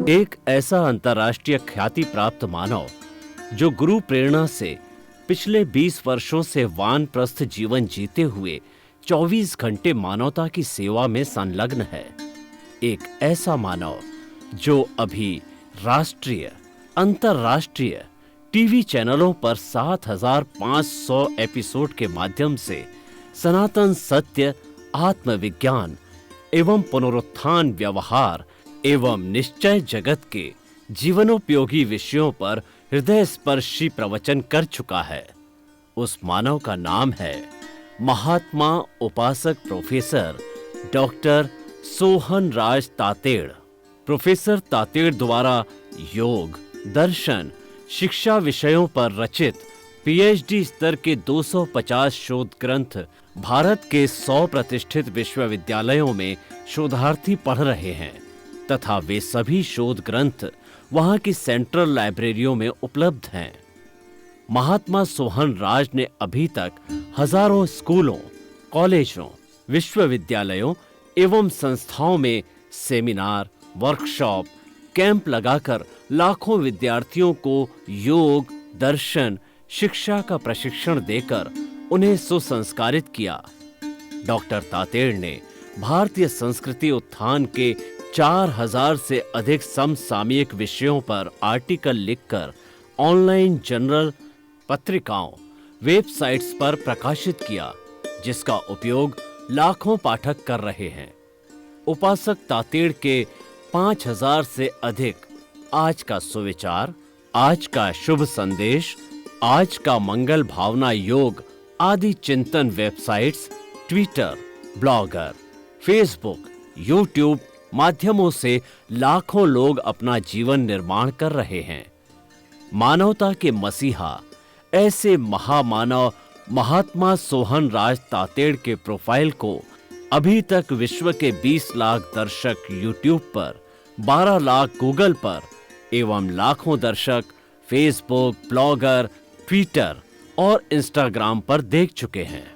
एक ऐसा अंतर्राष्ट्रीय ख्याति प्राप्त मानव जो गुरु प्रेरणा से पिछले 20 वर्षों से वानप्रस्थ जीवन जीते हुए 24 घंटे मानवता की सेवा में संलग्न है। एक ऐसा मानव जो अभी राष्ट्रीय, अंतर्राष्ट्रीय टीवी चैनलों पर 7,500 एपिसोड के माध्यम से सनातन सत्य, आत्मविज्ञान एवं पुनरुत्थान, व्यवहार एवं निश्चय जगत के जीवनोपयोगी विषयों पर हृदय स्पर्शी प्रवचन कर चुका है। उस मानव का नाम है महात्मा उपासक प्रोफेसर डॉक्टर सोहन राज तातेड़। प्रोफेसर तातेड़ द्वारा योग, दर्शन, शिक्षा विषयों पर रचित पीएचडी स्तर के 250 शोध ग्रंथ भारत के 100 प्रतिष्ठित विश्वविद्यालयों में शोधार्थी पढ़ रहे हैं तथा वे सभी शोध ग्रंथ वहां की सेंट्रल लाइब्रेरियों में उपलब्ध हैं। महात्मा सोहन राज ने अभी तक हजारों स्कूलों, कॉलेजों, विश्वविद्यालयों एवं संस्थाओं में सेमिनार, वर्कशॉप, कैंप लगाकर लाखों विद्यार्थियों को योग, दर्शन, शिक्षा का प्रशिक्षण देकर उन्हें सुसंस्कारित किया। डॉक्टर तातेड़ ने भारतीय संस्कृति उत्थान के 4,000 से अधिक समसामयिक विषयों पर आर्टिकल लिखकर ऑनलाइन जर्नल, पत्रिकाओं, वेबसाइट्स पर प्रकाशित किया, जिसका उपयोग लाखों पाठक कर रहे हैं। उपासक तातेड़ के 5,000 से अधिक आज का सुविचार, आज का शुभ संदेश, आज का मंगल भावना योग आदि चिंतन websites, Twitter, blogger, Facebook, YouTube माध्यमों से लाखों लोग अपना जीवन निर्माण कर रहे हैं। मानवता के मसीहा ऐसे महामानव महात्मा सोहन राज तातेड़ के प्रोफाइल को अभी तक विश्व के 20 लाख दर्शक यूट्यूब पर, 12 लाख गूगल पर एवं लाखों दर्शक फेसबुक, ब्लॉगर, ट्विटर और इंस्टाग्राम पर देख चुके हैं।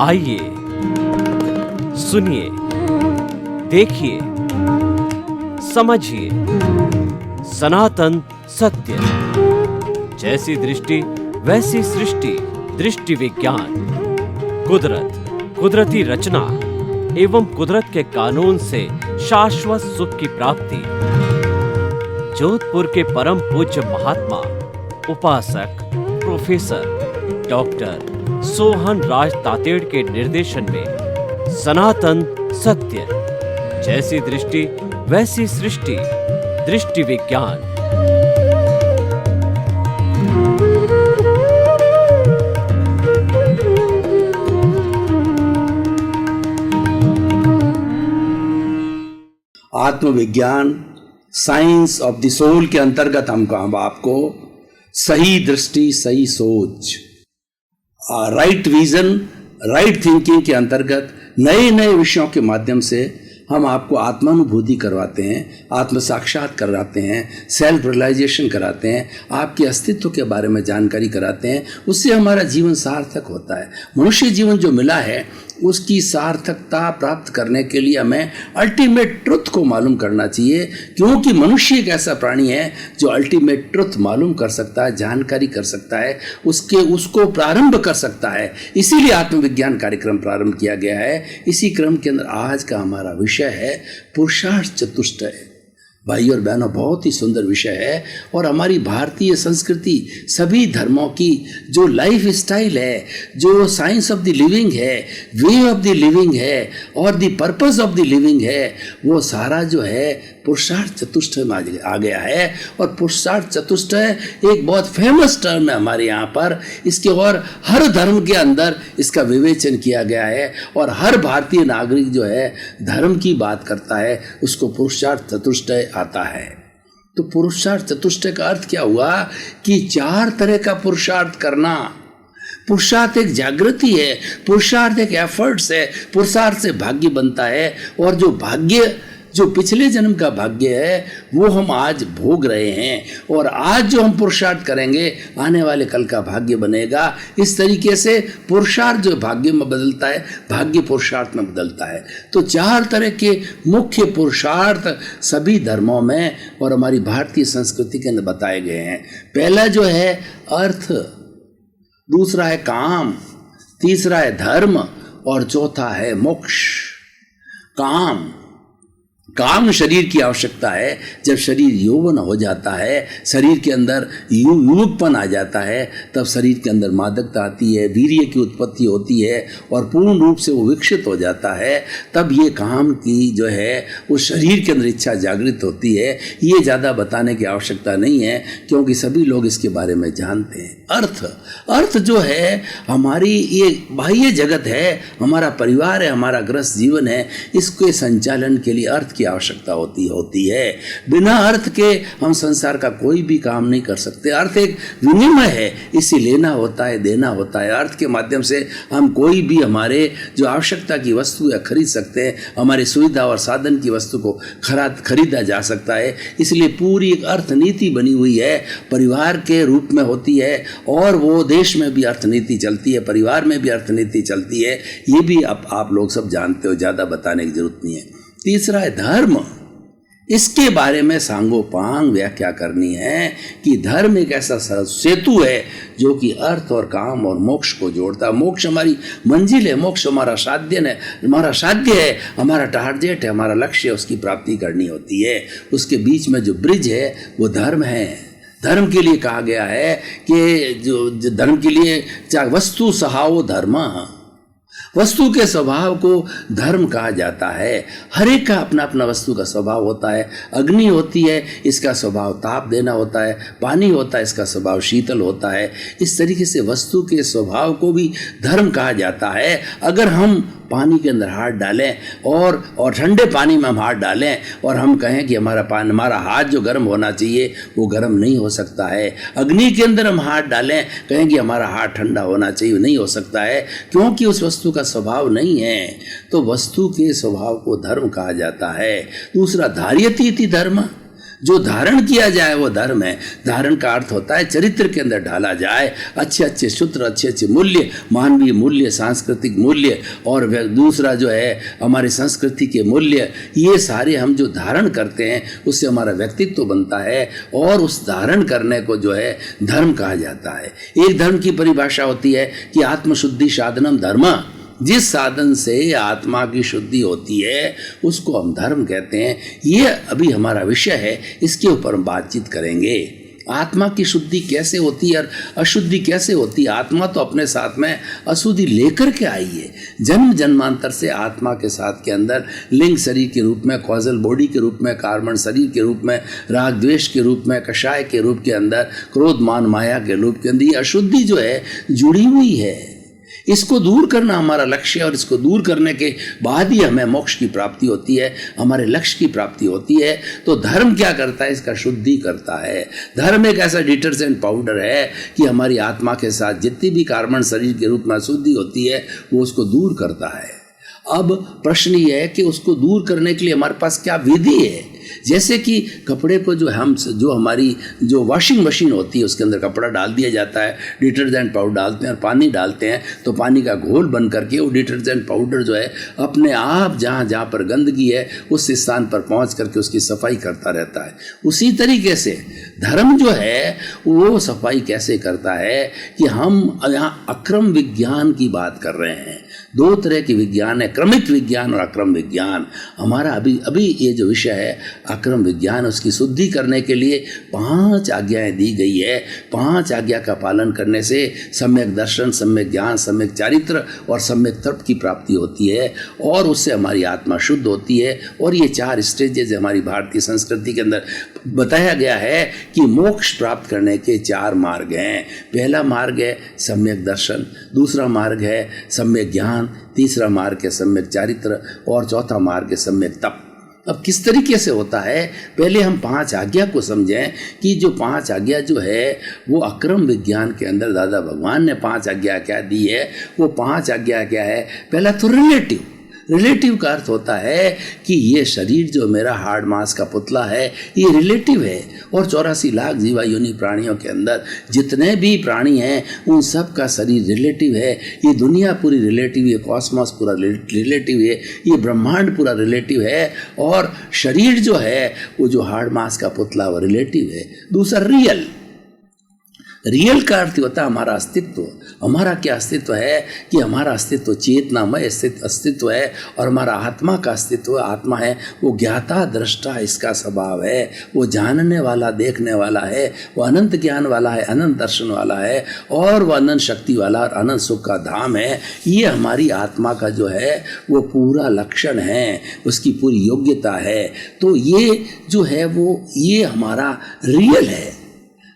आइए, सुनिए, देखिए, समझिए सनातन सत्य। जैसी दृष्टि वैसी सृष्टि, दृष्टि विज्ञान, कुदरत, कुदरती रचना एवं कुदरत के कानून से शाश्वत सुख की प्राप्ति। जोधपुर के परम पूज्य महात्मा उपासक प्रोफेसर डॉक्टर सोहन राज तातेड़ के निर्देशन में सनातन सत्य, जैसी दृष्टि वैसी सृष्टि, दृष्टि विज्ञान। आत्मविज्ञान, साइंस ऑफ द सोल के अंतर्गत हम आपको सही दृष्टि, सही सोच, राइट विजन, राइट थिंकिंग के अंतर्गत नए नए विषयों के माध्यम से हम आपको आत्मानुभूति करवाते हैं, आत्म साक्षात कराते हैं, सेल्फ रियलाइजेशन कराते हैं, आपके अस्तित्व के बारे में जानकारी कराते हैं। उससे हमारा जीवन सार्थक होता है। मनुष्य जीवन जो मिला है उसकी सार्थकता प्राप्त करने के लिए हमें अल्टीमेट ट्रुथ को मालूम करना चाहिए, क्योंकि मनुष्य एक ऐसा प्राणी है जो अल्टीमेट ट्रुथ मालूम कर सकता है, जानकारी कर सकता है, उसको प्रारंभ कर सकता है। इसीलिए आत्मविज्ञान कार्यक्रम प्रारंभ किया गया है। इसी क्रम के अंदर आज का हमारा विषय है पुरुषार्थ चतुष्टय। भाई और बहनों, बहुत ही सुंदर विषय है और हमारी भारतीय संस्कृति, सभी धर्मों की जो लाइफ स्टाइल है, जो साइंस ऑफ द लिविंग है, वे ऑफ द लिविंग है और the purpose of the living है, वो सारा जो है पुरुषार्थ चतुष्टय में आ गया है। और पुरुषार्थ चतुष्टय एक बहुत फेमस टर्म है हमारे यहाँ पर। इसके और हर धर्म के अंदर इसका विवेचन किया गया है और हर भारतीय नागरिक जो है धर्म की बात करता है, उसको पुरुषार्थ चतुष्टय आता है। तो पुरुषार्थ चतुष्टय का अर्थ क्या हुआ कि 4 तरह का पुरुषार्थ करना। पुरुषार्थ एक जागृति है, पुरुषार्थ एक एफर्ट्स है, पुरुषार्थ से भाग्य बनता है। और जो भाग्य, जो पिछले जन्म का भाग्य है, वो हम आज भोग रहे हैं। और आज जो हम पुरुषार्थ करेंगे, आने वाले कल का भाग्य बनेगा। इस तरीके से पुरुषार्थ जो भाग्य में बदलता है, भाग्य पुरुषार्थ में बदलता है। तो 4 तरह के मुख्य पुरुषार्थ सभी धर्मों में और हमारी भारतीय संस्कृति के अंदर बताए गए हैं। पहला जो है अर्थ, दूसरा है काम, तीसरा है धर्म और चौथा है मोक्ष। काम शरीर की आवश्यकता है। जब शरीर यौवन हो जाता है, शरीर के अंदर युवकपन आ जाता है, तब शरीर के अंदर मादकता आती है, वीर्य की उत्पत्ति होती है और पूर्ण रूप से वो विकसित हो जाता है। तब ये काम की जो है उस शरीर के अंदर इच्छा जागृत होती है। ये ज़्यादा बताने की आवश्यकता नहीं है, क्योंकि सभी लोग इसके बारे में जानते हैं। अर्थ जो है हमारी ये बाह्य जगत है, हमारा परिवार है, हमारा गृहस्थ जीवन है, इसके संचालन के लिए अर्थ की आवश्यकता होती है। बिना अर्थ के हम संसार का कोई भी काम नहीं कर सकते। अर्थ एक विनिमय है, इसे लेना होता है, देना होता है। अर्थ के माध्यम से हम कोई भी हमारे जो आवश्यकता की वस्तु है खरीद सकते हैं, हमारी सुविधा और साधन की वस्तु को खरीदा जा सकता है। इसलिए पूरी एक अर्थ नीति बनी हुई है, परिवार के रूप में होती है, और वो देश में भी अर्थनीति चलती है, परिवार में भी अर्थनीति चलती है। ये भी आप लोग सब जानते हो, ज़्यादा बताने की जरूरत नहीं है। तीसरा है धर्म। इसके बारे में सांगोपांग व्याख्या करनी है कि धर्म एक ऐसा सेतु है जो कि अर्थ और काम और मोक्ष को जोड़ता है। मोक्ष हमारी मंजिल है, मोक्ष हमारा साध्य है, हमारा टारगेट है, हमारा लक्ष्य है, उसकी प्राप्ति करनी होती है। उसके बीच में जो ब्रिज है वो धर्म है। धर्म के लिए कहा गया है कि जो धर्म के लिए चाहे वस्तु सहाओ धर्म, वस्तु के स्वभाव को धर्म कहा जाता है। हर एक का अपना अपना वस्तु का स्वभाव होता है। अग्नि होती है, इसका स्वभाव ताप देना होता है। पानी होता है, इसका स्वभाव शीतल होता है। इस तरीके से वस्तु के स्वभाव को भी धर्म कहा जाता है। अगर हम पानी के अंदर हाथ डालें और ठंडे पानी में हम हाथ डालें और हम कहें कि हमारा हाथ जो गर्म होना चाहिए वो गर्म नहीं हो सकता है। अग्नि के अंदर हम हाथ डालें, कहें कि हमारा हाथ ठंडा होना चाहिए, नहीं हो सकता है, क्योंकि उस वस्तु का स्वभाव नहीं है। तो वस्तु के स्वभाव को धर्म कहा जाता है। दूसरा धार्यति इति धर्म, जो धारण किया जाए वो धर्म है। धारण का अर्थ होता है चरित्र के अंदर ढाला जाए, अच्छे अच्छे सूत्र, अच्छे अच्छे मूल्य, मानवीय मूल्य, सांस्कृतिक मूल्य, और दूसरा जो है हमारी संस्कृति के मूल्य, ये सारे हम जो धारण करते हैं उससे हमारा व्यक्तित्व बनता है, और उस धारण करने को जो है धर्म कहा जाता है। एक धर्म की परिभाषा होती है कि आत्मशुद्धि साधनम धर्म, जिस साधन से आत्मा की शुद्धि होती है उसको हम धर्म कहते हैं। ये अभी हमारा विषय है, इसके ऊपर हम बातचीत करेंगे। आत्मा की शुद्धि कैसे होती है और अशुद्धि कैसे होती है। आत्मा तो अपने साथ में अशुद्धि लेकर के आई है। जन्म जन्मांतर से आत्मा के साथ के अंदर लिंग शरीर के रूप में, कॉजल बॉडी के रूप में, कार्बन शरीर के रूप में, राग द्वेष के रूप में, कषाय के रूप के अंदर, क्रोध मान माया के रूप के अंदर, ये अशुद्धि जो है जुड़ी हुई है। इसको दूर करना हमारा लक्ष्य है, और इसको दूर करने के बाद ही हमें मोक्ष की प्राप्ति होती है, हमारे लक्ष्य की प्राप्ति होती है। तो धर्म क्या करता है, इसका शुद्धि करता है। धर्म एक ऐसा डिटर्जेंट पाउडर है कि हमारी आत्मा के साथ जितनी भी कार्बन शरीर के रूप में अशुद्धि होती है वो उसको दूर करता है। अब प्रश्न ये है कि उसको दूर करने के लिए हमारे पास क्या विधि है। जैसे कि कपड़े को जो हमारी जो वॉशिंग मशीन होती है उसके अंदर कपड़ा डाल दिया जाता है, डिटर्जेंट पाउडर डालते हैं और पानी डालते हैं, तो पानी का घोल बन करके वो डिटर्जेंट पाउडर जो है अपने आप जहाँ जहाँ पर गंदगी है उस स्थान पर पहुँच करके उसकी सफाई करता रहता है। उसी तरीके से धर्म जो है वो सफाई कैसे करता है कि हम यहाँ अक्रम विज्ञान की बात कर रहे हैं। 2 तरह के विज्ञान है, क्रमिक विज्ञान और अक्रम विज्ञान। हमारा अभी ये जो विषय है अक्रम विज्ञान, उसकी शुद्धि करने के लिए 5 आज्ञाएं दी गई है। 5 आज्ञा का पालन करने से सम्यक दर्शन, सम्यक ज्ञान, सम्यक चारित्र और सम्यक तर्क की प्राप्ति होती है, और उससे हमारी आत्मा शुद्ध होती है। और ये 4 स्टेजेज हमारी भारतीय संस्कृति के अंदर बताया गया है कि मोक्ष प्राप्त करने के 4 मार्ग हैं। पहला मार्ग है सम्यक दर्शन, दूसरा मार्ग है सम्यक ज्ञान, तीसरा मार्ग है सम्यक चारित्र, और चौथा मार्ग है सम्यक तप। अब किस तरीके से होता है, पहले हम 5 आज्ञा को समझें कि जो 5 आज्ञा जो है वो अक्रम विज्ञान के अंदर दादा भगवान ने 5 आज्ञा क्या दी है। वो 5 आज्ञा क्या है, पहला तो रिलेटिव। रिलेटिव का अर्थ होता है कि ये शरीर जो मेरा हार्ड मांस का पुतला है ये रिलेटिव है, और 84 लाख जीवा योनि प्राणियों के अंदर जितने भी प्राणी हैं उन सब का शरीर रिलेटिव है। ये दुनिया पूरी रिलेटिव है, कॉस्मॉस पूरा रिलेटिव है, ये ब्रह्मांड पूरा रिलेटिव है, और शरीर जो है वो जो हार्ड मांस का पुतला वो रिलेटिव है। दूसरा रियल। रियल का अर्थ होता है हमारा अस्तित्व। हमारा क्या अस्तित्व है कि हमारा अस्तित्व चेतनामय अस्तित्व है, और हमारा आत्मा का अस्तित्व आत्मा है वो ज्ञाता दृष्टा इसका स्वभाव है, वो जानने वाला देखने वाला है, वो अनंत ज्ञान वाला है, अनंत दर्शन वाला है, और वो अनंत शक्ति वाला और अनंत सुख का धाम है। ये हमारी आत्मा का जो है वो पूरा लक्षण है, उसकी पूरी योग्यता है। तो ये जो है वो ये हमारा रियल है।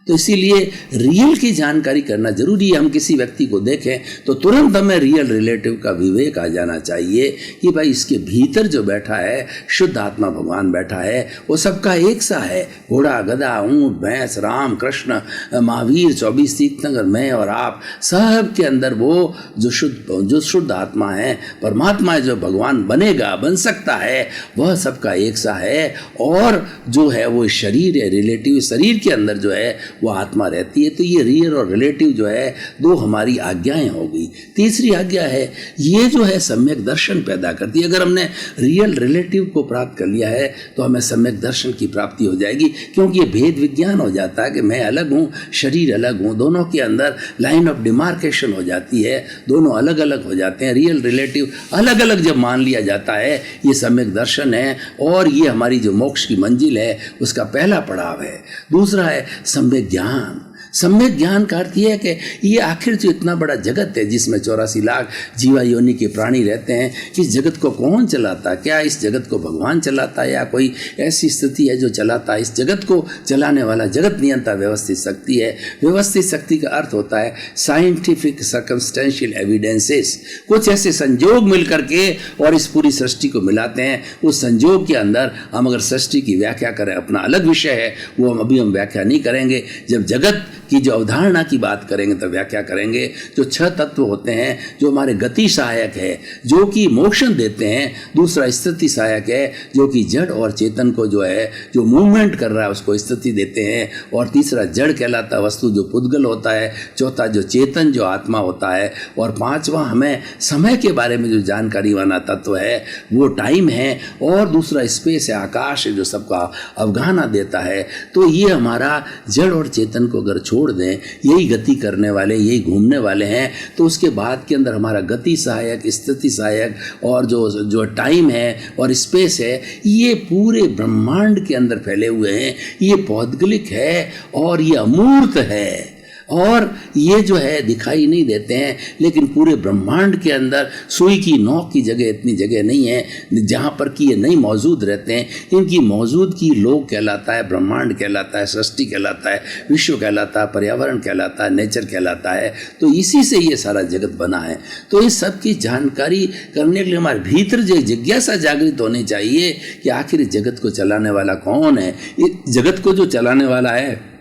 तो इसीलिए रियल की जानकारी करना जरूरी है। हम किसी व्यक्ति को देखें तो तुरंत हमें रियल रिलेटिव का विवेक आ जाना चाहिए कि भाई इसके भीतर जो बैठा है शुद्ध आत्मा भगवान बैठा है, वो सबका एक सा है। घोड़ा गधा ऊंट भैंस राम कृष्ण महावीर 24 तीर्थंकर मैं और आप सब के अंदर वो जो शुद्ध आत्मा है परमात्मा है, जो भगवान बनेगा बन सकता है, वह सबका एक सा है। और जो है वो शरीर है रिलेटिव, शरीर के अंदर जो है वो आत्मा रहती है। तो ये रियल और रिलेटिव जो है 2 हमारी आज्ञाएं हो गई। तीसरी आज्ञा है ये जो है सम्यक दर्शन पैदा करती है। अगर हमने रियल रिलेटिव को प्राप्त कर लिया है तो हमें सम्यक दर्शन की प्राप्ति हो जाएगी, क्योंकि ये भेद विज्ञान हो जाता है कि मैं अलग हूँ शरीर अलग हूँ, दोनों के अंदर लाइन ऑफ डिमार्केशन हो जाती है, दोनों अलग अलग हो जाते हैं। रियल रिलेटिव अलग अलग जब मान लिया जाता है ये सम्यक दर्शन है, और ये हमारी जो मोक्ष की मंजिल है उसका पहला पड़ाव है। दूसरा है सम्यक ज्ञान। सम्यक ज्ञान का अर्थ यह है कि ये आखिर जो इतना बड़ा जगत है जिसमें 84 लाख जीवा योनि के प्राणी रहते हैं, इस जगत को कौन चलाता है? क्या इस जगत को भगवान चलाता है या कोई ऐसी स्थिति है जो चलाता है? इस जगत को चलाने वाला जगत नियंता व्यवस्थित शक्ति है। व्यवस्थित शक्ति का अर्थ होता है साइंटिफिक सर्कमस्टेंशियल एविडेंसेस। कुछ ऐसे संजोग मिल करके और इस पूरी सृष्टि को मिलाते हैं। उस संजोग के अंदर हम अगर सृष्टि की व्याख्या करें, अपना अलग विषय है वो हम व्याख्या नहीं करेंगे। जब जगत की जो अवधारणा की बात करेंगे तो व्याख्या करेंगे। जो 6 तत्व होते हैं जो हमारे गति सहायक है, जो कि मोशन देते हैं। दूसरा स्थिति सहायक है जो कि जड़ और चेतन को जो है जो मूवमेंट कर रहा है उसको स्थिति देते हैं। और तीसरा जड़ कहलाता वस्तु जो पुद्गल होता है। चौथा जो चेतन जो आत्मा होता है। और 5वां हमें समय के बारे में जो जानकारी वाला तत्व है वो टाइम है। और दूसरा स्पेस है, आकाश है जो सबका अवगाहना देता है। तो ये हमारा जड़ और चेतन को अगर छोड़ दें, यही गति करने वाले यही घूमने वाले हैं, तो उसके बाद के अंदर हमारा गति सहायक स्थिति सहायक और जो टाइम है और स्पेस है ये पूरे ब्रह्मांड के अंदर फैले हुए हैं। ये पौद्गलिक है और ये अमूर्त है, और ये जो है दिखाई नहीं देते हैं, लेकिन पूरे ब्रह्मांड के अंदर सुई की नोक की जगह इतनी जगह नहीं है जहाँ पर कि ये नहीं मौजूद रहते हैं। इनकी मौजूदगी लोक कहलाता है, ब्रह्मांड कहलाता है, सृष्टि कहलाता है, विश्व कहलाता है, पर्यावरण कहलाता है, नेचर कहलाता है। तो इसी से ये सारा जगत बना है। तो इस सब की जानकारी करने के लिए हमारे भीतर जो जिज्ञासा जागृत होनी चाहिए कि आखिर इस जगत को चलाने वाला कौन है। इस जगत को जो चलाने वाला है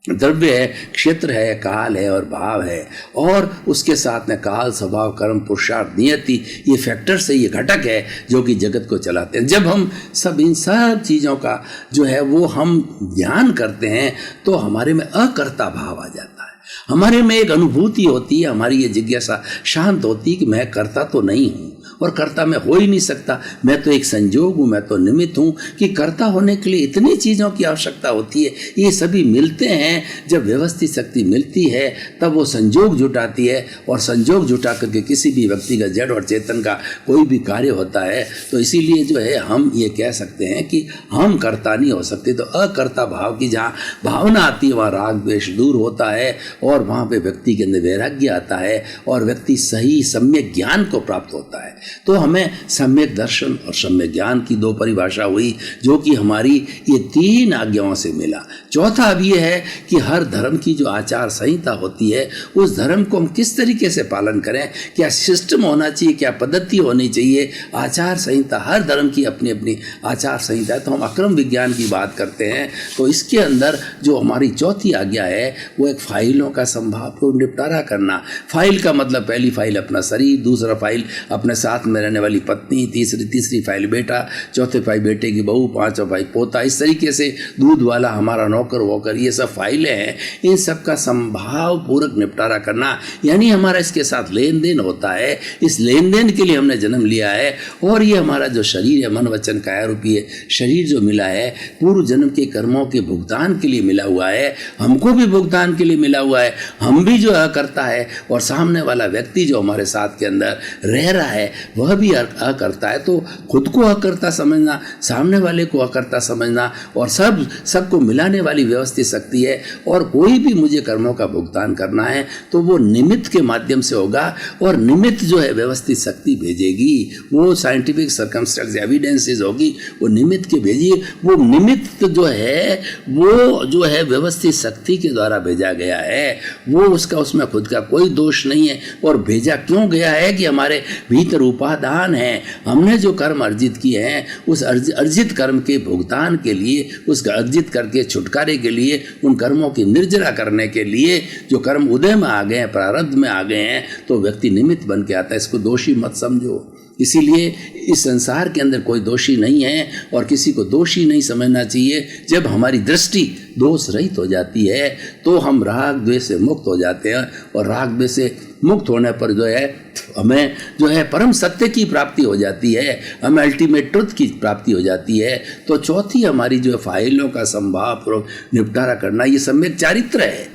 द्रव्य है, क्षेत्र है, काल है और भाव है। और उसके साथ में काल स्वभाव कर्म पुरुषार्थ नियति ये फैक्टर से ये घटक है जो कि जगत को चलाते हैं। जब हम सब इन सब चीज़ों का जो है वो हम ध्यान करते हैं तो हमारे में अकर्ता भाव आ जाता है। हमारे में एक अनुभूति होती है, हमारी ये जिज्ञासा शांत होती है कि मैं कर्ता तो नहीं हूँ और कर्ता मैं हो ही नहीं सकता, मैं तो एक संजोग हूँ, मैं तो निमित्त हूँ। कि कर्ता होने के लिए इतनी चीज़ों की आवश्यकता होती है। ये सभी मिलते हैं, जब व्यवस्थित शक्ति मिलती है तब वो संजोग जुटाती है, और संजोग जुटा करके किसी भी व्यक्ति का जड़ और चेतन का कोई भी कार्य होता है। तो इसीलिए जो है हम ये कह सकते हैं कि हम कर्ता नहीं हो सकते। तो अकर्ता भाव की जहाँ भावना आती है वहाँ राग द्वेष दूर होता है, और वहाँ पे व्यक्ति के अंदर वैराग्य आता है, और व्यक्ति सही सम्यक ज्ञान को प्राप्त होता है। तो हमें सम्यक दर्शन और सम्यक ज्ञान की दो परिभाषा हुई, जो कि हमारी ये 3 आज्ञाओं से मिला। चौथा अब ये है कि हर धर्म की जो आचार संहिता होती है, उस धर्म को हम किस तरीके से पालन करें, क्या सिस्टम होना चाहिए, क्या पद्धति होनी चाहिए, आचार संहिता, हर धर्म की अपनी अपनी आचार संहिता है। तो हम अक्रम विज्ञान की बात करते हैं, तो इसके अंदर जो हमारी चौथी आज्ञा है वो एक फाइलों का संभाव को निपटारा करना। फाइल का मतलब पहली फाइल अपना शरीर, दूसरा फाइल अपने साथ में रहने वाली पत्नी, तीसरी फाइल बेटा, चौथे फाइल बेटे की बहू, पांचवा फाइल पोता, इस तरीके से दूध वाला हमारा नौकर वोकर, ये सब फाइलें हैं। इन सब का संभाव पूर्वक निपटारा करना, यानी हमारा इसके साथ लेन देन होता है। इस लेन देन के लिए हमने जन्म लिया है, और ये हमारा जो शरीर है, मन वचन काया रूपी है शरीर जो मिला है, पूर्व जन्म के कर्मों के भुगतान के लिए मिला हुआ है, हमको भी भुगतान के लिए मिला हुआ है। हम भी जो करता है, और सामने वाला व्यक्ति जो हमारे साथ के अंदर रह रहा है वह भी करता है। तो खुद को अकर्ता समझना, सामने वाले को अकर्ता समझना, और सबको मिलाने वाली व्यवस्थित शक्ति है। और कोई भी मुझे कर्मों का भुगतान करना है तो वो निमित्त के माध्यम से होगा, और निमित्त जो है व्यवस्थित शक्ति भेजेगी, वो साइंटिफिक सर्कमस्टेंस एविडेंसेस होगी, वो निमित्त के भेजिए। वो निमित्त जो है व्यवस्थित शक्ति के द्वारा भेजा गया है, वो उसमें खुद का कोई दोष नहीं है। और भेजा क्यों गया है कि हमारे भीतर उपादान है, हमने जो कर्म अर्जित किए हैं उस अर्जित कर्म के भुगतान के लिए, उस अर्जित करके छुटकारे के लिए, उन कर्मों की निर्जरा करने के लिए जो कर्म उदय में आ गए हैं, प्रारब्ध में आ गए हैं, तो व्यक्ति निमित्त बन के आता है। इसको दोषी मत समझो। इसीलिए इस संसार के अंदर कोई दोषी नहीं है, और किसी को दोषी नहीं समझना चाहिए। जब हमारी दृष्टि दोष रहित हो जाती है तो हम राग द्वेष से मुक्त हो जाते हैं, और राग द्वेष से मुक्त होने पर जो है हमें जो है परम सत्य की प्राप्ति हो जाती है, हमें अल्टीमेट ट्रुथ की प्राप्ति हो जाती है। तो चौथी हमारी जो फाइलों का संभाव पूर्वक निपटारा करना, ये सम्यक चारित्र है।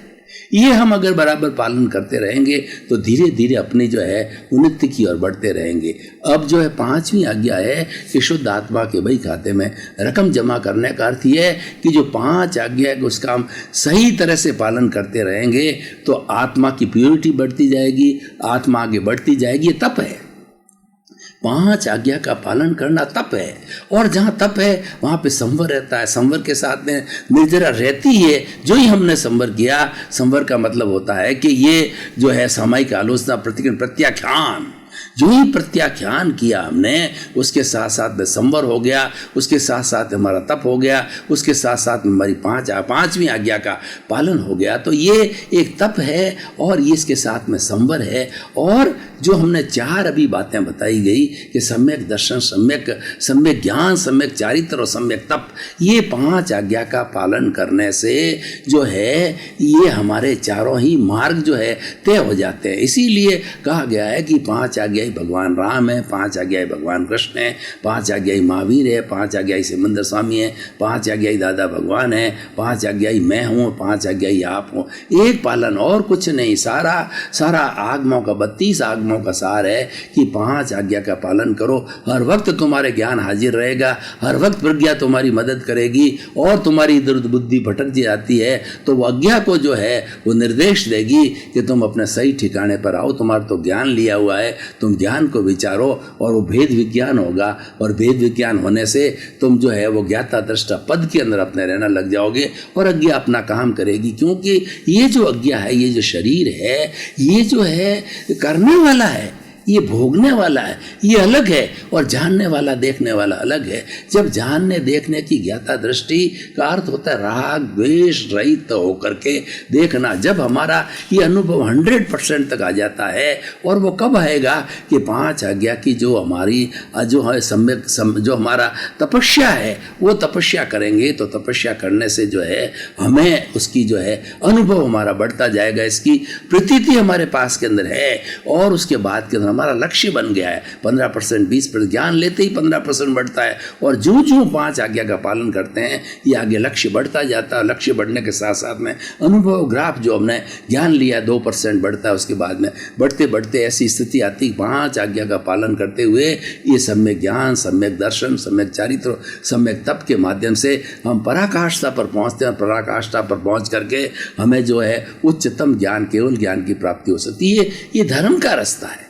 ये हम अगर बराबर पालन करते रहेंगे तो धीरे धीरे अपनी जो है उन्नति की ओर बढ़ते रहेंगे। अब जो है 5वीं आज्ञा है कि शुद्ध आत्मा के बही खाते में रकम जमा करने का अर्थ ये है कि जो 5 आज्ञा है उसका हम सही तरह से पालन करते रहेंगे तो आत्मा की प्योरिटी बढ़ती जाएगी, आत्मा आगे बढ़ती जाएगी। ये तप है। 5 आज्ञा का पालन करना तप है, और जहाँ तप है वहाँ पे संवर रहता है। संवर के साथ में निर्जरा रहती है। जो ही हमने संवर किया, संवर का मतलब होता है कि ये जो है सामायिक आलोचना, प्रतिक्रमण, प्रत्याख्यान, जो ही प्रत्याख्यान किया हमने, उसके साथ साथ में संवर हो गया, उसके साथ साथ हमारा तप हो गया, उसके साथ साथ हमारी 5वीं आज्ञा का पालन हो गया। तो ये एक तप है, और ये इसके साथ में संवर है। और जो हमने 4 अभी बातें बताई गई कि सम्यक दर्शन, सम्यक ज्ञान, सम्यक चारित्र और सम्यक तप, ये 5 आज्ञा का पालन करने से जो है ये हमारे चारों ही मार्ग जो है तय हो जाते हैं। इसीलिए कहा गया है कि 5 आज्ञा भगवान राम है, 5 आज्ञा भगवान कृष्ण है, 5 आज्ञा महावीर है, 5 आज्ञा सिमंदर स्वामी है, 5 आज्ञा दादा भगवान है, 5 आज्ञा मैं हूँ, 5 आज्ञा आप हो। एक पालन और कुछ नहीं। सारा आगमों का 32 आगमों का सार है कि 5 आज्ञा का पालन करो। हर वक्त तुम्हारे ज्ञान हाजिर रहेगा, हर वक्त प्रज्ञा तुम्हारी मदद करेगी, और तुम्हारी इधर बुद्धि भटक जाती है तो वो आज्ञा को जो है वो निर्देश देगी कि तुम अपने सही ठिकाने पर आओ। तुम्हारा तो ज्ञान लिया हुआ है, तुम ज्ञान को विचारो, और वो भेद विज्ञान होगा, और भेद विज्ञान होने से तुम जो है वो ज्ञाता दृष्टा पद के अंदर अपने रहना लग जाओगे, और आज्ञा अपना काम करेगी। क्योंकि ये जो आज्ञा है, ये जो शरीर है, ये जो है करने वाला है, ये भोगने वाला है, ये अलग है, और जानने वाला देखने वाला अलग है। जब जानने देखने की ज्ञाता दृष्टि का अर्थ होता है राग द्वेष रहित होकर के देखना। जब हमारा ये अनुभव 100% तक आ जाता है, और वो कब आएगा कि 5 आज्ञा की जो हमारी जो है सम्यक जो हमारा तपस्या है, वो तपस्या करेंगे तो तपस्या करने से जो है हमें उसकी जो है अनुभव हमारा बढ़ता जाएगा, इसकी प्रतीति हमारे पास के अंदर है, और उसके बाद के अंदर हमारा लक्ष्य बन गया है। 15% 20% ज्ञान लेते ही 15% बढ़ता है, और जो 5 आज्ञा का पालन करते हैं ये आगे लक्ष्य बढ़ता जाता है। लक्ष्य बढ़ने के साथ साथ में अनुभव ग्राफ जो हमने ज्ञान लिया 2% बढ़ता है, उसके बाद में बढ़ते बढ़ते ऐसी स्थिति आती 5 आज्ञा का पालन करते हुए ये सम्यक ज्ञान, सम्यक दर्शन, सम्यक चारित्र, सम्यक तप के माध्यम से हम पराकाष्ठा पर पहुँचते हैं। पराकाष्ठा पर पहुँच करके हमें जो है उच्चतम ज्ञान, केवल ज्ञान की प्राप्ति हो सकती है। ये धर्म का रास्ता है।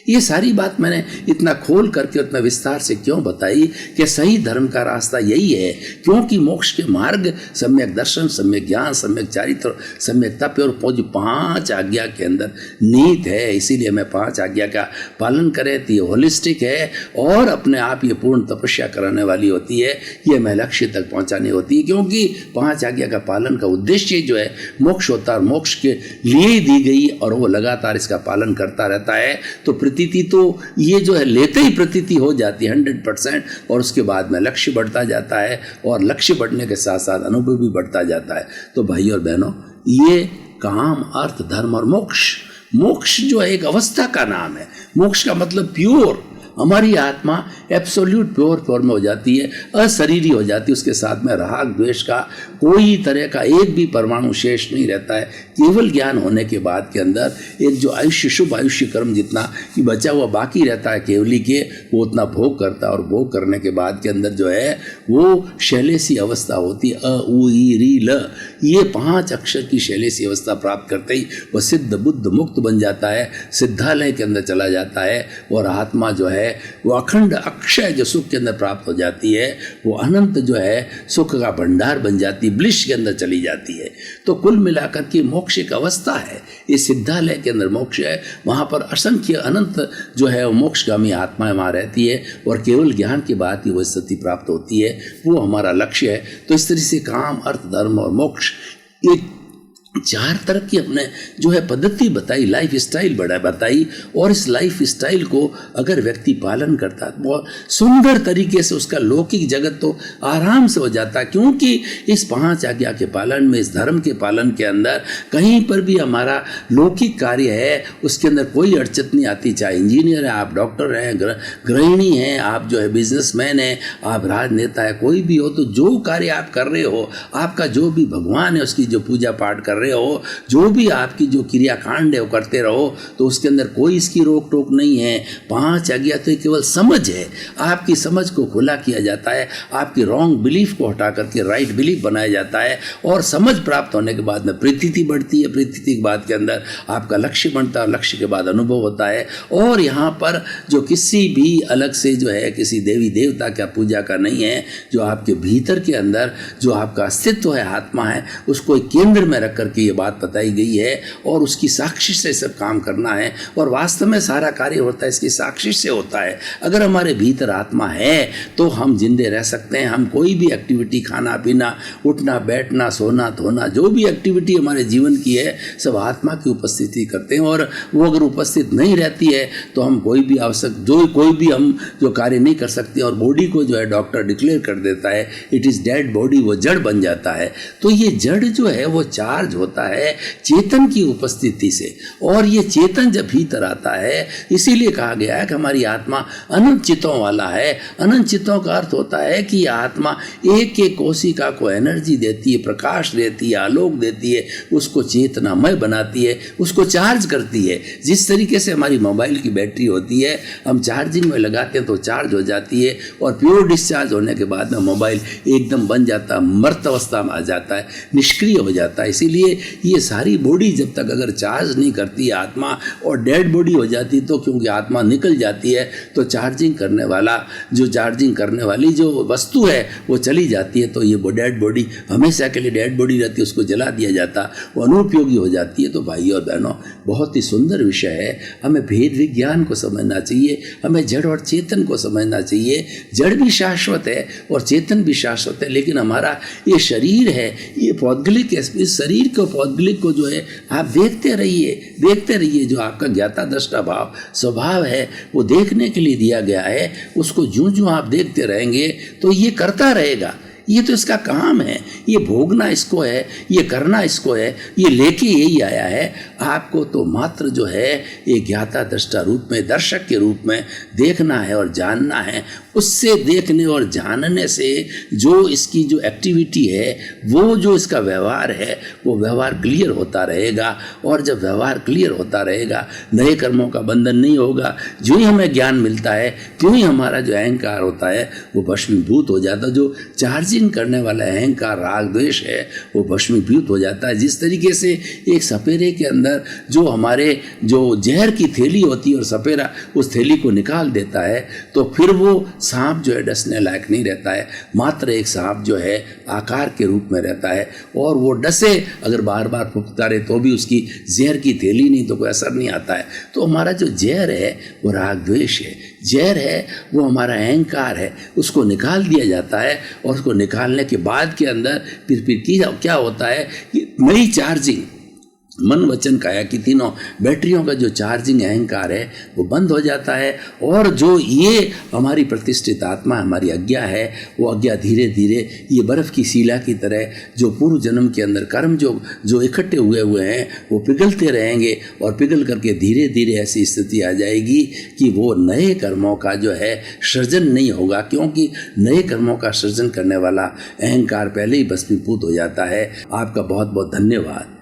ये सारी बात मैंने इतना खोल करके उतना विस्तार से क्यों बताई कि सही धर्म का रास्ता यही है, क्योंकि मोक्ष के मार्ग सम्यक दर्शन, सम्यक ज्ञान, सम्यक चारित्र, सम्यक तप और जो 5 आज्ञा के अंदर नीत है। इसीलिए मैं 5 आज्ञा का पालन करें तो ये होलिस्टिक है और अपने आप ये पूर्ण तपस्या कराने वाली होती है, ये मैं लक्ष्य तक पहुंचानी होती है। क्योंकि 5 आज्ञा का पालन का उद्देश्य जो है मोक्ष होता है, मोक्ष के लिए ही दी गई और वो लगातार इसका पालन करता रहता है। तो प्रतीति तो ये जो है लेते ही प्रतीति हो जाती है 100%, और उसके बाद में लक्ष्य बढ़ता जाता है और लक्ष्य बढ़ने के साथ साथ अनुभव भी बढ़ता जाता है। तो भाई और बहनों, ये काम, अर्थ, धर्म और मोक्ष, मोक्ष जो है एक अवस्था का नाम है। मोक्ष का मतलब प्योर, हमारी आत्मा एब्सोल्यूट प्योर फॉर्म में हो जाती है, अशरीरी हो जाती है। उसके साथ में राग द्वेष का कोई तरह का एक भी परमाणु शेष नहीं रहता है। केवल ज्ञान होने के बाद के अंदर एक जो आयुष्य, शुभ आयुष्य कर्म जितना कि बचा हुआ बाकी रहता है केवली के, वो उतना भोग करता है। और भोग करने के बाद के अंदर जो है वो शैलेसी अवस्था होती है, अ उ ई री ल, ये 5 अक्षर की शैलेसी अवस्था प्राप्त करते ही वह सिद्ध बुद्ध मुक्त बन जाता है, सिद्धालय के अंदर चला जाता है और आत्मा जो है वो अखंड अक्षय जो सुख के अंदर प्राप्त हो जाती है, वो अनंत जो है सुख का भंडार बन जाती है, ब्लिश के अंदर चली जाती है। तो कुल मिलाकर के मोक्ष एक अवस्था है, ये सिद्धालय के अंदर मोक्ष है। वहाँ पर असंख्य अनंत जो है वो मोक्षगामी आत्माएं वहाँ रहती है और केवल ज्ञान के बाद ही वो स्थिति प्राप्त होती है, वो हमारा लक्ष्य है। तो इस तरह से काम, अर्थ, धर्म और मोक्ष, ये 4 तरह की हमने जो है पद्धति बताई, लाइफ स्टाइल बताई। और इस लाइफ स्टाइल को अगर व्यक्ति पालन करता है बहुत सुंदर तरीके से उसका लौकिक जगत तो आराम से हो जाता है। क्योंकि इस 5 आज्ञा के पालन में, इस धर्म के पालन के अंदर कहीं पर भी हमारा लौकिक कार्य है उसके अंदर कोई अड़चन नहीं आती। चाहे इंजीनियर है, आप डॉक्टर हैं, गृहिणी हैं, आप जो है बिजनेसमैन हैं, आप राजनेता है, कोई भी हो, तो जो कार्य आप कर रहे हो, आपका जो भी भगवान है उसकी जो पूजा पाठ कर रहे हो, जो भी आपकी जो क्रियाकांड है वो करते रहो, तो उसके अंदर कोई इसकी रोक टोक नहीं है। 5 आज्ञा तो केवल समझ है, आपकी समझ को खुला किया जाता है, आपकी रॉन्ग बिलीफ को हटा करके राइट बिलीफ बनाया जाता है और समझ प्राप्त होने के बाद में प्रीतिथि बढ़ती है। प्रीतिथि के बाद के अंदर आपका लक्ष्य बनता है, लक्ष्य के बाद अनुभव होता है। और यहाँ पर जो किसी भी अलग से जो है किसी देवी देवता का पूजा का नहीं है, जो आपके भीतर के अंदर जो आपका अस्तित्व है, आत्मा है, उसको एक केंद्र में रख करके ये बात बताई गई है और उसकी साक्षी से सब काम करना है। और वास्तव में सारा कार्य होता है इसकी साक्षी से होता है। अगर हमारे भीतर आत्मा है तो हम जिंदे रह सकते हैं। हम कोई भी एक्टिविटी, खाना पीना, उठना बैठना, सोना धोना, जो भी एक्टिविटी हमारे जीवन की है सब आत्मा की उपस्थिति करते हैं। और वो अगर उपस्थित नहीं रहती है तो हम कोई भी कोई भी हम जो कार्य नहीं कर सकते। और बॉडी को जो है डॉक्टर डिक्लेयर कर देता है इट इज़ डेड बॉडी, वो जड़ बन जाता है। तो ये जड़ जो है वो चार्ज होता है चेतन की उपस्थिति से। और ये चेतन जब भीतर आता है, इसीलिए कहा गया है कि हमारी आत्मा अनंत चितों वाला है। अनंत चितों का अर्थ होता है कि आत्मा एक एक कोशिका को एनर्जी देती है, प्रकाश देती है, आलोक देती है, उसको चेतनामय बनाती है, उसको चार्ज करती है। जिस तरीके से हमारी मोबाइल की बैटरी होती है, हम चार्जिंग में लगाते हैं तो चार्ज हो जाती है और प्योर डिस्चार्ज होने के बाद में मोबाइल एकदम बन जाता है, मर्त अवस्था में आ जाता है, निष्क्रिय हो जाता है। इसीलिए ये सारी बॉडी जब तक अगर चार्ज नहीं करती आत्मा और डेड बॉडी हो जाती, तो क्योंकि आत्मा निकल जाती है तो चार्जिंग करने वाली जो वस्तु है वो चली जाती है। तो ये डेड बॉडी हमेशा के लिए डेड बॉडी रहती है, उसको जला दिया जाता, वो अनुपयोगी हो जाती है। तो भाई और बहनों, बहुत ही सुंदर विषय है। हमें भेद विज्ञान को समझना चाहिए, हमें जड़ और चेतन को समझना चाहिए। जड़ भी शाश्वत है और चेतन भी शाश्वत है, लेकिन हमारा ये शरीर है, ये पौद्गलिक है। इस शरीर को, पौद्गलिक को जो है आप देखते रहिए। जो आपका ज्ञाता दृष्टा भाव स्वभाव है वो देखने के लिए दिया गया है। उसको जो आप देखते रहेंगे तो ये करता रहेगा। ये तो इसका काम है, ये भोगना इसको है, ये करना इसको है, ये लेके यही आया है। आपको तो मात्र जो है ये ज्ञाता दृष्टा रूप में, दर्शक के रूप में देखना है और जानना है। उससे देखने और जानने से जो इसकी जो एक्टिविटी है, वो जो इसका व्यवहार है, वो व्यवहार क्लियर होता रहेगा। और जब व्यवहार क्लियर होता रहेगा, नए कर्मों का बंधन नहीं होगा। जो ही हमें ज्ञान मिलता है, क्यों ही हमारा जो अहंकार होता है वो भस्मीभूत हो जाता। जो चार्जिंग चार्जिंग करने वाला अहंकार राग द्वेष है वो भस्मीभूत हो जाता है। जिस तरीके से एक सपेरे के अंदर जो हमारे जो जहर की थैली होती है और सपेरा उस थैली को निकाल देता है तो फिर वो सांप जो है डसने लायक नहीं रहता है, मात्र एक सांप जो है आकार के रूप में रहता है और वो डसे अगर बार बार फुफकारे तो भी उसकी जहर की थैली नहीं तो कोई असर नहीं आता है। तो हमारा जो जहर है वो राग द्वेष है, जहर है वो हमारा अहंकार है, उसको निकाल दिया जाता है और उसको निकालने के बाद के अंदर फिर क्या होता है कि नई चार्जिंग मन वचन काया की तीनों बैटरियों का जो चार्जिंग अहंकार है वो बंद हो जाता है और जो ये हमारी प्रतिष्ठित आत्मा हमारी आज्ञा है वो आज्ञा धीरे धीरे ये बर्फ़ की शिला की तरह जो पूर्व जन्म के अंदर कर्म जो इकट्ठे हुए हैं वो पिघलते रहेंगे और पिघल करके धीरे धीरे ऐसी स्थिति आ जाएगी कि वो नए कर्मों का जो है सृजन नहीं होगा, क्योंकि नए कर्मों का सृजन करने वाला अहंकार पहले ही भस्मीभूत हो जाता है। आपका बहुत बहुत धन्यवाद।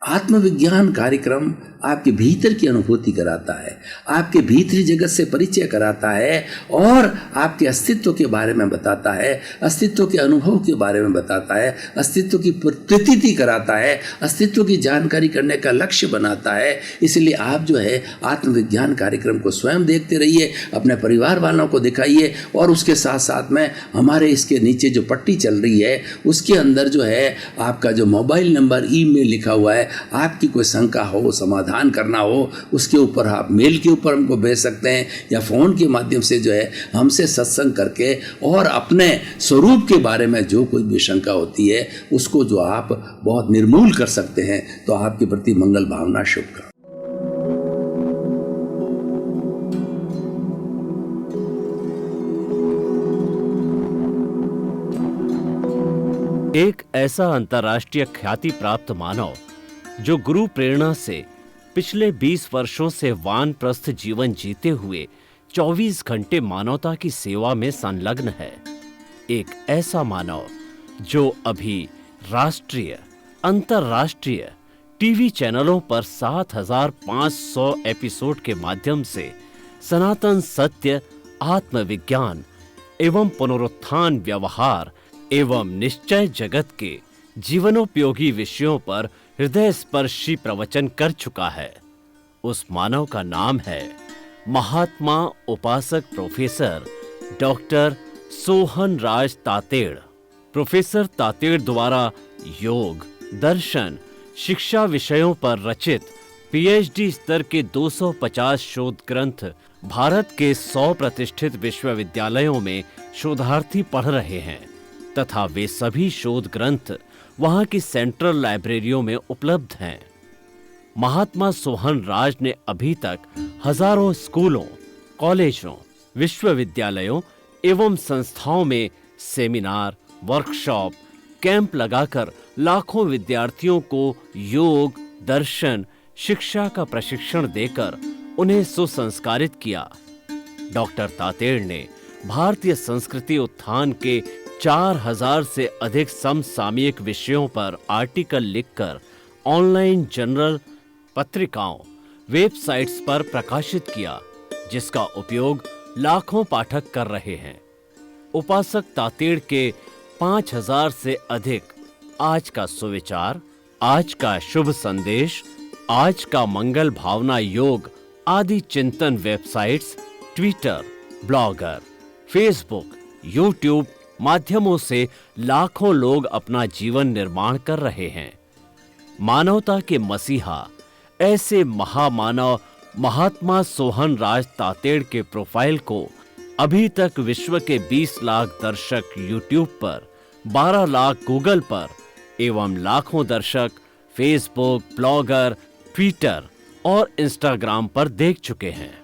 आत्मविज्ञान कार्यक्रम आपके भीतर की अनुभूति कराता है, आपके भीतरी जगत से परिचय कराता है और आपके अस्तित्व के बारे में बताता है, अस्तित्व के अनुभव के बारे में बताता है, अस्तित्व की प्रतीति कराता है, अस्तित्व की जानकारी करने का लक्ष्य बनाता है। इसलिए आप जो है आत्मविज्ञान कार्यक्रम को स्वयं देखते रहिए, अपने परिवार वालों को दिखाइए और उसके साथ साथ में हमारे इसके नीचे जो पट्टी चल रही है उसके अंदर जो है आपका जो मोबाइल नंबर ईमेल लिखा हुआ है, आपकी कोई शंका हो समाधान करना हो उसके ऊपर आप मेल के ऊपर हमको भेज सकते हैं या फ़ोन के माध्यम से जो है हमसे सत्संग करके और अपने स्वरूप के बारे में जो कोई भी शंका होती है उसको जो आप बहुत निर्मूल कर सकते हैं। तो आपके प्रति मंगल भावना शुभकामना। एक ऐसा अंतर्राष्ट्रीय ख्याति प्राप्त मानव जो गुरु प्रेरणा से पिछले 20 वर्षों से वानप्रस्थ जीवन जीते हुए 24 घंटे मानवता की सेवा में संलग्न है। एक ऐसा मानव जो अभी राष्ट्रीय अंतर्राष्ट्रीय टीवी चैनलों पर 7,500 एपिसोड के माध्यम से सनातन सत्य, आत्मविज्ञान एवं पुनरुत्थान व्यवहार एवं निश्चय जगत के जीवनोपयोगी विषयों पर हृदय स्पर्शी प्रवचन कर चुका है। उस मानव का नाम है महात्मा उपासक प्रोफेसर डॉक्टर सोहन राज तातेड़। प्रोफेसर तातेड़ द्वारा योग, दर्शन, शिक्षा विषयों पर रचित पीएचडी स्तर के 250 शोध ग्रंथ भारत के 100 प्रतिष्ठित विश्वविद्यालयों में शोधार्थी पढ़ रहे हैं तथा वे सभी शोध ग्रंथ वहां की सेंट्रल लाइब्रेरियों में उपलब्ध हैं। महात्मा सोहन राज ने अभी तक हजारों स्कूलों, कॉलेजों, विश्वविद्यालयों एवं संस्थाओं में सेमिनार, वर्कशॉप, कैंप लगाकर लाखों विद्यार्थियों को योग, दर्शन, शिक्षा का प्रशिक्षण देकर उन्हें सुसंस्कारित किया। डॉक्टर तातेड़ ने भारतीय संस्कृति उत्थान के 4000 से अधिक समसामयिक विषयों पर आर्टिकल लिखकर ऑनलाइन जर्नल, पत्रिकाओं, वेबसाइट्स पर प्रकाशित किया, जिसका उपयोग लाखों पाठक कर रहे हैं। उपासक तातेड़ के 5000 से अधिक आज का सुविचार, आज का शुभ संदेश, आज का मंगल भावना योग आदि चिंतन websites, Twitter, blogger, Facebook, YouTube माध्यमों से लाखों लोग अपना जीवन निर्माण कर रहे हैं। मानवता के मसीहा ऐसे महामानव महात्मा सोहन राज तातेड़ के प्रोफाइल को अभी तक विश्व के 20 लाख दर्शक यूट्यूब पर, 12 लाख गूगल पर एवं लाखों दर्शक फेसबुक, ब्लॉगर, ट्विटर और इंस्टाग्राम पर देख चुके हैं।